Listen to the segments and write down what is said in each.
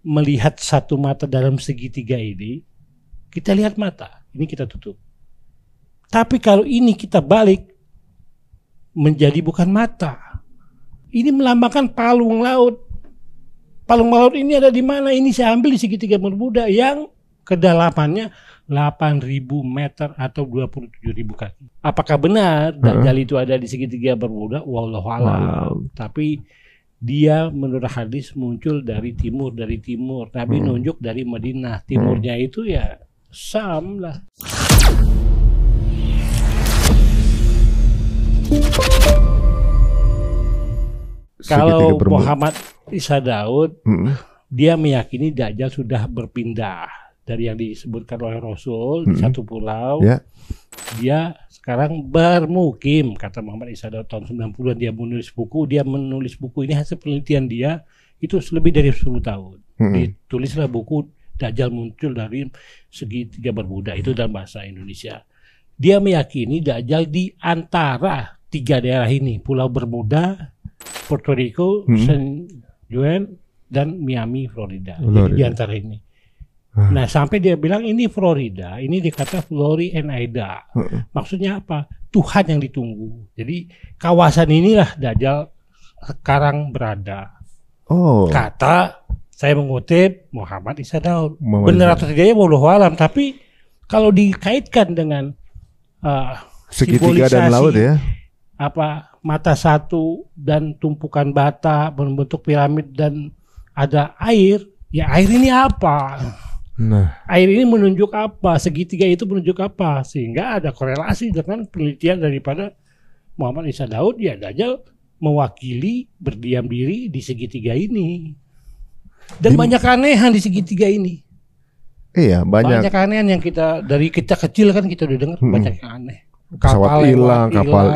melihat satu mata dalam segitiga ini, kita lihat mata, ini kita tutup. Tapi kalau ini kita balik menjadi bukan mata. Ini melambangkan palung laut. Palung laut ini ada di mana? Ini saya ambil di segitiga Bermuda yang kedalamannya 8.000 meter atau 27.000 kaki. Apakah benar Dajjal itu ada di segitiga Bermuda? Wallahu a'lam. Tapi dia menurut hadis muncul dari timur. Nabi nunjuk dari Madinah. Timurnya itu ya Syam lah. Kalau Muhammad Isa Daud, dia meyakini Dajjal sudah berpindah dari yang disebutkan oleh Rasul di satu pulau. Dia sekarang bermukim, kata Muhammad Isa Daud tahun 90-an. Dia menulis buku ini hasil penelitian dia itu lebih dari 10 tahun. Ditulislah buku Dajjal muncul dari segitiga Bermuda, itu dalam bahasa Indonesia. Dia meyakini Dajjal di antara 3 daerah ini, Pulau Bermuda, Puerto Rico, San Juan, dan Miami, Florida. Jadi di antara ini. Nah, sampai dia bilang ini Florida, ini dikata Flori and Aida. Maksudnya apa? Tuhan yang ditunggu. Jadi kawasan inilah Dajjal sekarang berada. Kata, saya mengutip Muhammad Isa Daud. Benar atau tidaknya wallahu alam, tapi kalau dikaitkan dengan segitiga dan laut ya. Mata satu dan tumpukan bata membentuk piramid dan ada air, ya air ini apa? Air ini menunjuk apa? Segitiga itu menunjuk apa? Sehingga ada korelasi dengan penelitian daripada Muhammad Isa Daud, ya Dajjal mewakili berdiam diri di segitiga ini. Dan banyak keanehan di segitiga ini. Iya, banyak keanehan yang dari kita kecil kan kita udah dengar banyak yang aneh. Kapal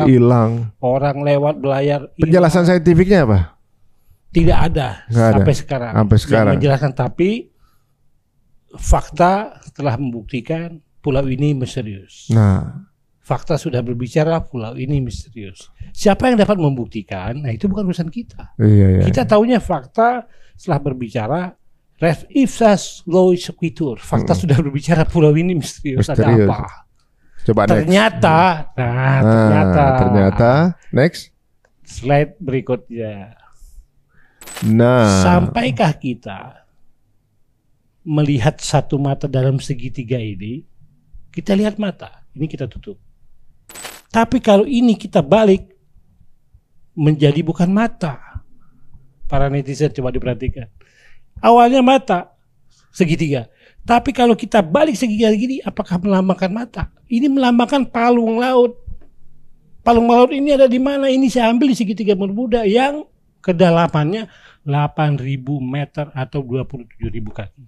hilang, orang lewat belayar. Penjelasan saintifiknya apa? Tidak ada sampai sekarang. Yang menjelaskan, tapi fakta telah membuktikan pulau ini misterius. Fakta sudah berbicara pulau ini misterius. Siapa yang dapat membuktikan? Nah, itu bukan urusan kita. Kita taunya fakta setelah berbicara res ipsa lois sequitur. Fakta sudah berbicara pulau ini misterius. Ada apa? Coba ternyata, ternyata next slide berikutnya. Sampaikah kita melihat satu mata dalam segitiga ini? Kita lihat mata, ini kita tutup. Tapi kalau ini kita balik menjadi bukan mata. Para netizen coba diperhatikan. Awalnya mata segitiga. Tapi kalau kita balik segitiga gini, apakah melambangkan mata? Ini melambangkan palung laut. Palung laut ini ada di mana? Ini saya ambil di segitiga Bermuda yang kedalamannya 8.000 meter atau 27.000 kaki.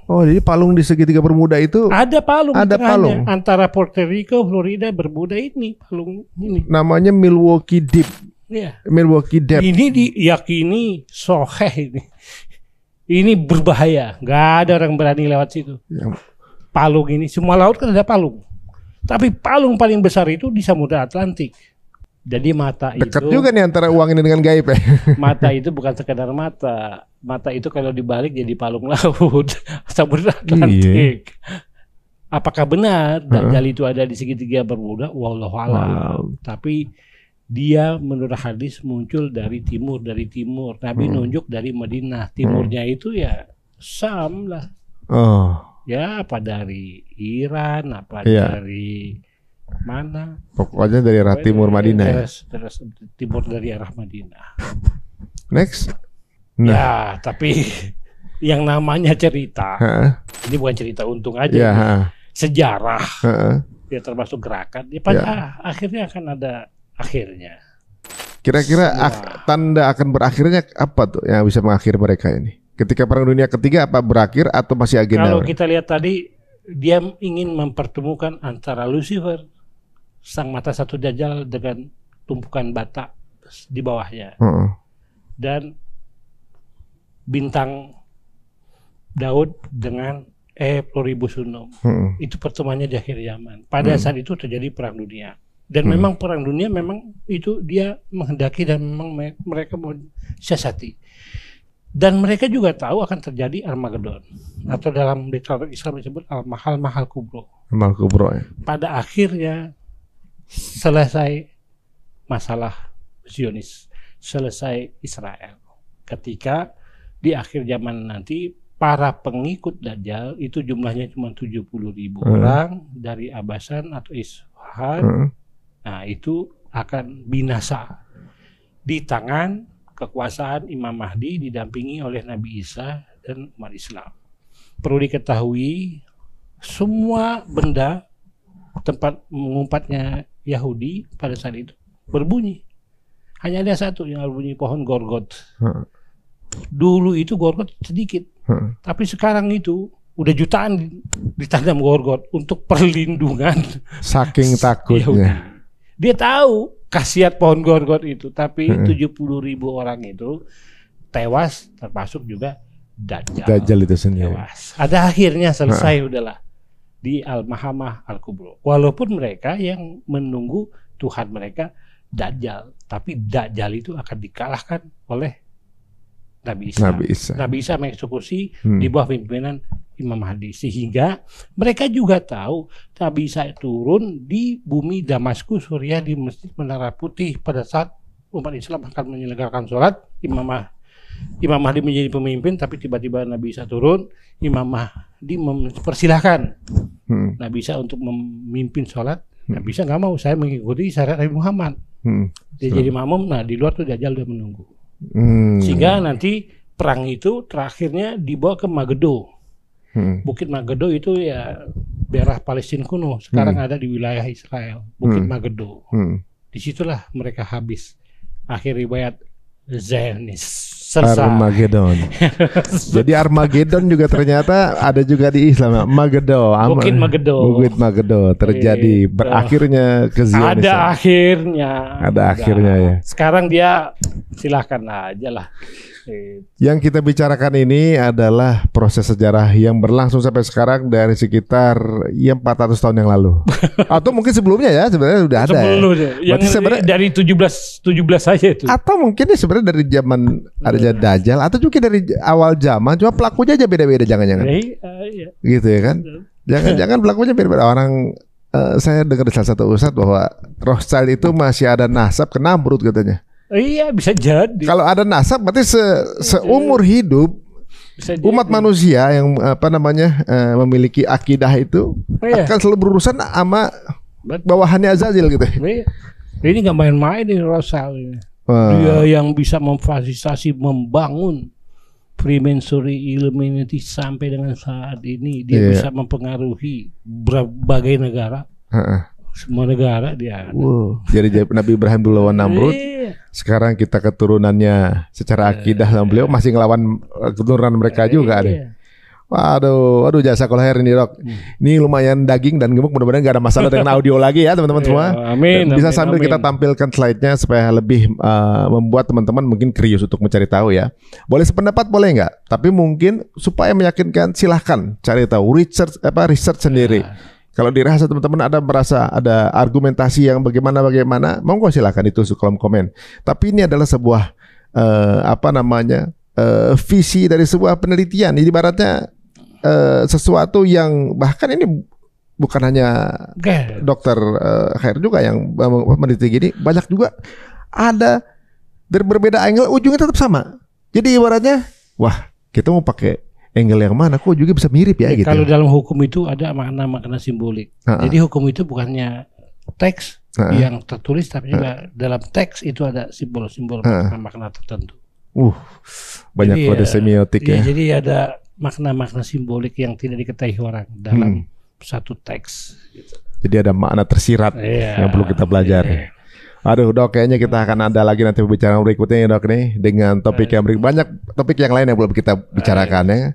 Jadi palung di segitiga Bermuda itu ada palung. Ada palung antara Puerto Rico, Florida, Bermuda ini palung ini. Namanya Milwaukee Deep. Iya. Milwaukee Deep. Ini diyakini soheh ini. Ini berbahaya, nggak ada orang berani lewat situ. Palung ini, semua laut kan ada palung. Tapi palung paling besar itu di Samudra Atlantik. Jadi mata itu dekat juga nih antara uang ini dengan gaib ya. Mata itu bukan sekadar mata. Mata itu kalau dibalik jadi palung laut Samudra Atlantik. Apakah benar Dajjal itu ada di segitiga Bermuda? Wallahu a'lam. Tapi dia menurut hadis muncul dari timur. Nabi nunjuk dari Madinah. Timurnya itu ya Syam lah. Ya apa dari Iran, dari mana? Pokoknya dari arah timur Madinah. Timur dari arah Madinah. Next. Ya tapi yang namanya cerita, ini bukan cerita untung aja. Sejarah. Ya termasuk gerakan. Ya pada akhirnya akan ada akhirnya. Kira-kira tanda akan berakhirnya apa tuh yang bisa mengakhiri mereka ini? Ketika Perang Dunia Ketiga apa berakhir atau masih agenda? Kalau kita lihat tadi, dia ingin mempertemukan antara Lucifer, sang mata satu Dajjal dengan tumpukan bata di bawahnya, dan bintang Daud dengan Pluribus Unum. Itu pertemuannya di akhir zaman. Pada saat itu terjadi Perang Dunia. Dan memang perang dunia memang itu dia menghendaki dan memang mereka mau siasati. Dan mereka juga tahu akan terjadi Armageddon, atau dalam literatur Islam disebut Al-Mahal Kubro. Al-Mahal Kubro ya. Pada akhirnya selesai masalah Zionis, selesai Israel. Ketika di akhir zaman nanti para pengikut Dajjal itu jumlahnya cuma 70.000 orang dari Abasan atau Isfahan. Nah, itu akan binasa di tangan kekuasaan Imam Mahdi didampingi oleh Nabi Isa dan umat Islam. Perlu diketahui, semua benda tempat mengumpatnya Yahudi pada saat itu berbunyi. Hanya ada satu yang berbunyi, pohon Gorgot. Dulu itu Gorgot sedikit, tapi sekarang itu udah jutaan ditanam Gorgot untuk perlindungan. Saking takutnya. Dia tahu khasiat pohon Gorgot itu, tapi 70.000 orang itu tewas, termasuk juga Dajjal. Dajjal itu sendiri. Tewas. Ada akhirnya selesai udahlah di Al-Mahal Kubro. Walaupun mereka yang menunggu Tuhan mereka Dajjal, tapi Dajjal itu akan dikalahkan oleh Nabi Isa. Nabi Isa mengeksekusi di bawah pimpinan Imam Mahdi, sehingga mereka juga tahu Nabi Isa turun di bumi Damaskus, Suriah, di Masjid Menara Putih pada saat umat Islam akan menyelenggarakan sholat. Imam Mahdi menjadi pemimpin, tapi tiba-tiba Nabi Isa turun. Imam Mahdi mempersilahkan Nabi Isa untuk memimpin sholat. Nabi Isa nggak mau, saya mengikuti syariat Nabi Muhammad. Dia jadi makmum. Nah, di luar tuh Dajjal udah menunggu. Sehingga nanti perang itu terakhirnya dibawa ke Mageddo. Bukit Mageddo itu ya daerah Palestina kuno, sekarang ada di wilayah Israel. Bukit Mageddo. Disitulah mereka habis. Akhir riwayat Zionis. Armageddon. Jadi Armageddon juga ternyata ada juga di Islam. Mageddo. Bukit Mageddo. Bukit Mageddo terjadi berakhirnya ke Zionis. Ada akhirnya ya. Sekarang dia silahkan aja lah. Yang kita bicarakan ini adalah proses sejarah yang berlangsung sampai sekarang dari sekitar 400 tahun yang lalu. Atau mungkin sebelumnya ya, sebenarnya sudah ada. Sebelumnya. Ya. Yang sebenarnya dari 17 saja itu. Atau mungkin sebenarnya dari zaman ada Dajjal, atau juga dari awal zaman, cuma pelakunya aja beda-beda, jangan-jangan. Gitu ya kan? Jangan-jangan pelakunya beda-beda. Orang saya dengar dari salah satu ustadz bahwa Rothschild itu masih ada nasab ke Namrud katanya. Iya, bisa jadi. Kalau ada nasab berarti seumur hidup umat manusia yang memiliki akidah itu akan selalu berurusan sama bawahannya Azazil gitu. Ini nggak main-main nih Rothschild. Dia yang bisa memfasilitasi membangun Freemasonry Illuminati sampai dengan saat ini. Dia bisa mempengaruhi berbagai negara. Semua negara dia. Jadi Nabi Ibrahim dulu lawan Namrud. Sekarang kita keturunannya secara akidah sama beliau masih ngelawan keturunan mereka juga deh. Waduh jasa kolaher ini Dok. Ini lumayan daging dan gemuk, mudah-mudahan gak ada masalah dengan audio lagi ya teman-teman semua. Amin. Bisa sambil kita tampilkan slide-nya supaya lebih membuat teman-teman mungkin curious untuk mencari tahu ya. Boleh sependapat boleh nggak? Tapi mungkin supaya meyakinkan silahkan cari tahu, research sendiri. Kalau dirasa teman-teman ada merasa ada argumentasi yang bagaimana, monggo silakan itu di kolom komen. Tapi ini adalah sebuah visi dari sebuah penelitian. Jadi ibaratnya sesuatu yang bahkan ini bukan hanya dokter Khair juga yang meneliti gini, banyak juga ada dari berbeda angle ujungnya tetap sama. Jadi ibaratnya, wah kita mau pakai angle yang mana kok juga bisa mirip ya gitu. Kalau dalam hukum itu ada makna-makna simbolik. Jadi hukum itu bukannya teks yang tertulis, tapi juga dalam teks itu ada simbol-simbol makna tertentu. Banyak kode semiotik ya. Jadi ada makna-makna simbolik yang tidak diketahui orang dalam satu teks. Gitu. Jadi ada makna tersirat yang perlu kita pelajari. Aduh Dok, kayaknya kita akan ada lagi nanti pembicaraan berikutnya ya Dok nih, dengan topik yang banyak topik yang lain yang belum kita bicarakan ya.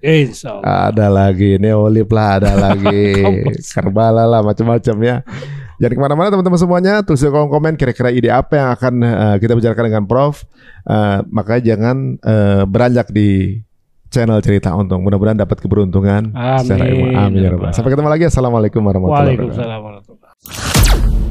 Ada lagi Neolib lah, ada lagi Karbala lah, macam-macam ya. Jangan kemana-mana teman-teman semuanya, tulis di kolom komen kira-kira ide apa yang akan kita bicarakan dengan Prof. Makanya jangan beranjak di channel Cerita Untung. Mudah-mudahan dapat keberuntungan secara ilmu. Amin ya rabbal. Sampai ketemu lagi. Assalamualaikum warahmatullahi wabarakatuh. Waalaikumsalam warahmatullahi wabarakatuh.